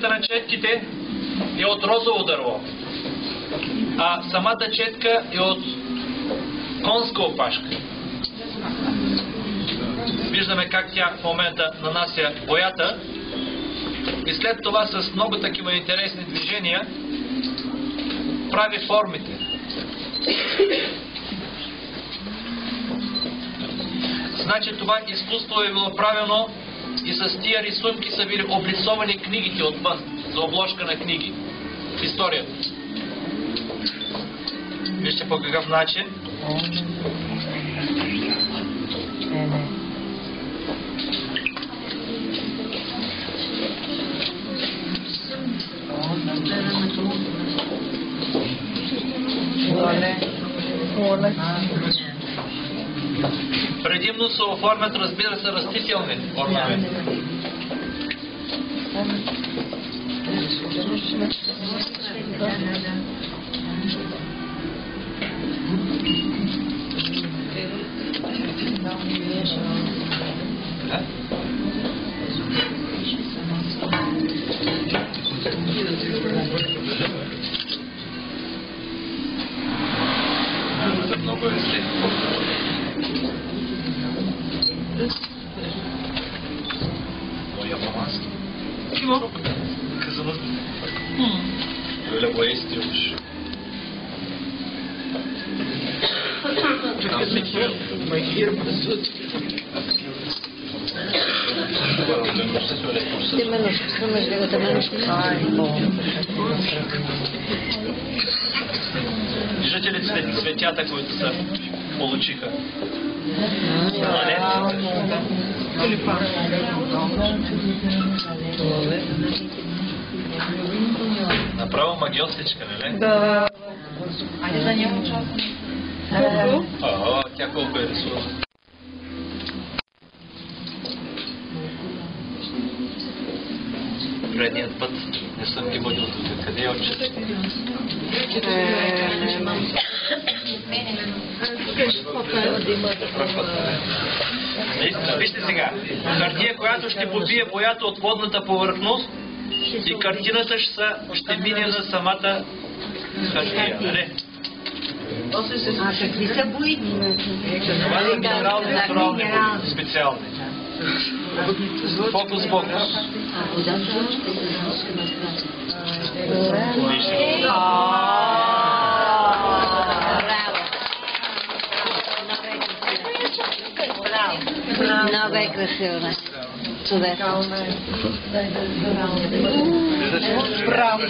опашката на четките е от розово дърво, а самата четка е от конска опашка. Виждаме как тя в момента нанася боята и след това с много такива интересни движения прави формите. Значи това изкуство е било правено и с тия рисунки са били облицовани книгите отвън, за обложка на книги в историята. Вижте по какъв начин. Предимно се оформят, разбира се, растителни орнаменти. Много е след. Моя мама. Кимо? Казано. Öyle boya istiyormuş. Виждате ли цветята, които се получиха? Направо магиосничка, не? Да. Али за него участва? О, тя колко е рисува. Предният път не съм ги водил тук. Къде е отчет? Вижте сега. Хартия, която ще побие боята от водната повърхност и картината ще мине на самата хартия. Не? А какви са боите? Това са минерални натурални бои, специални. Фокус. Много е красиво. Чудесно. Браво!